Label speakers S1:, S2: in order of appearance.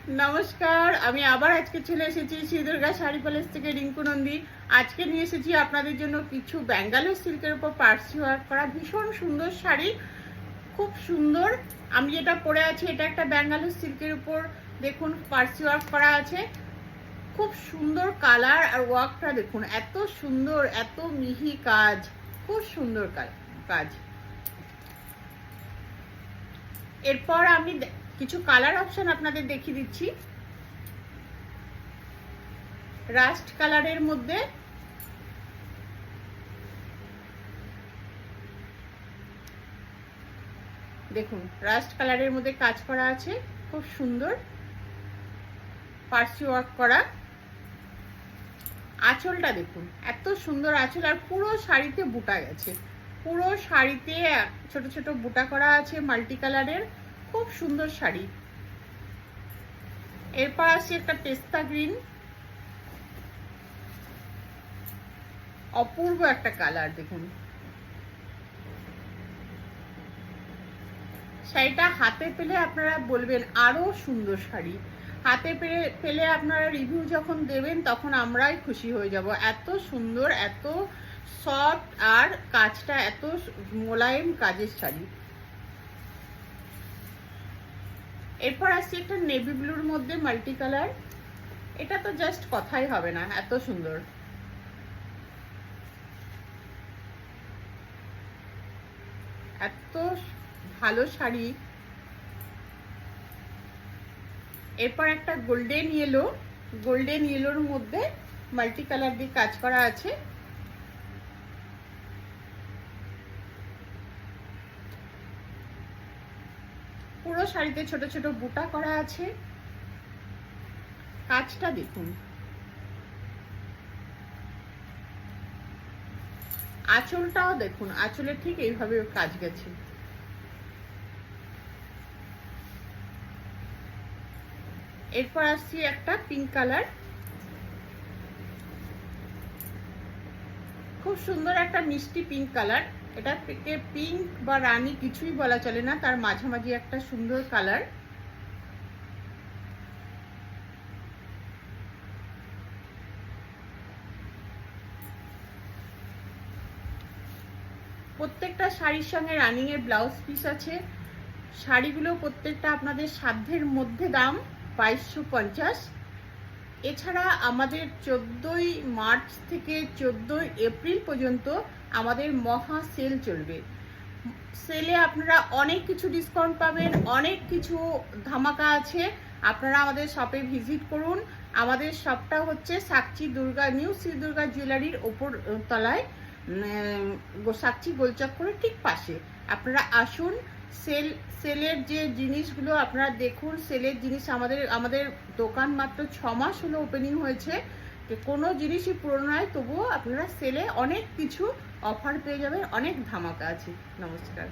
S1: নমস্কার, আমি আবার আজকে চলে এসেছি শ্রী দুর্গা শাড়ি প্যালেস থেকে রিঙ্কু নন্দী। আজকে নিয়ে এসেছি আপনাদের জন্য কিছু ব্যাঙ্গালোর সিল্কের উপর পার্সি ওয়ার্ক করা ভীষণ সুন্দর শাড়ি, খুব সুন্দর। আমি যেটা পরে আছি এটা একটা ব্যাঙ্গালোর সিল্কের উপর দেখুন পার্সি ওয়ার্ক করা আছে, খুব সুন্দর কালার আর ওয়ার্কটা দেখুন, এত সুন্দর, এত মিহি কাজ, খুব সুন্দর কাজ। এরপর আমি কিছু কালার অপশন আপনাদের দেখিয়ে দিচ্ছি। রাস্ট কালারের মধ্যে দেখুন, রাস্ট কালারের মধ্যে কাজ করা আছে, খুব সুন্দর পার্সি ওয়ার্ক করা। আঁচলটা দেখুন, এত সুন্দর আঁচল, আর পুরো শাড়িতে বুটা গেছে, পুরো শাড়িতে ছোট ছোট বুটা করা আছে মাল্টি কালারের, খুব সুন্দর শাড়ি। এরপর আসছে একটা পেস্তা গ্রিন, অপূর্ব একটা কালার দেখুন। শাড়িটা হাতে পেলে আপনারা বলবেন আরো সুন্দর শাড়ি। হাতে পেলে আপনারা রিভিউ যখন দেবেন তখন আমরাই খুশি হয়ে যাব, এত সুন্দর, এত সফট, আর কাজটা এত মোলায়েম কাজের শাড়ি। এরপর আসছে একটা নেভি ব্লুর মধ্যে মাল্টি কালার, এটা তো জাস্ট কথাই হবে না, এত সুন্দর। এত ভালো শাড়ি। এরপর একটা গোল্ডেন ইয়েলো, গোল্ডেন ইয়েলোর মধ্যে মাল্টি কালার দিয়ে কাজ করা আছে। পুরো শাড়িতে ছোট ছোট বুটা করা আছে, কাজটা দেখুন। আঁচলটাও দেখুন, আঁচলে ঠিক এইভাবে কাজ গেছে। এরপর আসছি একটা পিঙ্ক কালার, খুব সুন্দর একটা মিষ্টি পিঙ্ক কালার। এটা পিঙ্ক বা রানী কিছুই বলা চলে না, তার মাঝামাঝি একটা সুন্দর কালার। প্রত্যেকটা শাড়ির সঙ্গে রানিং এর ব্লাউজ পিস আছে। শাড়িগুলো প্রত্যেকটা আপনাদের সাধ্যের মধ্যে দাম 2250। এছাড়া আমাদের 14ই মার্চ থেকে 14ই এপ্রিল পর্যন্ত আমাদের মহা সেল চলবে। সেলে আপনারা অনেক কিছু ডিসকাউন্ট পাবেন, অনেক কিছু ধামাকা আছে। আপনারা আমাদের শপে ভিজিট করুন। আমাদের শপটা হচ্ছে সাকচি দুর্গা, নিউ শ্রী দুর্গা জুয়েলারির ওপর তলায়, সাকচি গোলচক্করের ঠিক পাশে। আপনারা আসুন, সেলের যে জিনিসগুলো আপনারা দেখুন। সেলের জিনিস আমাদের দোকান মাত্র 6 মাস হলো ওপেনিং হয়েছে, কোনো জিনিসই পুরনো নয়, তবুও আপনারা সেলে অনেক কিছু অফার পেয়ে যাবেন, অনেক ধামাকা আছে। নমস্কার।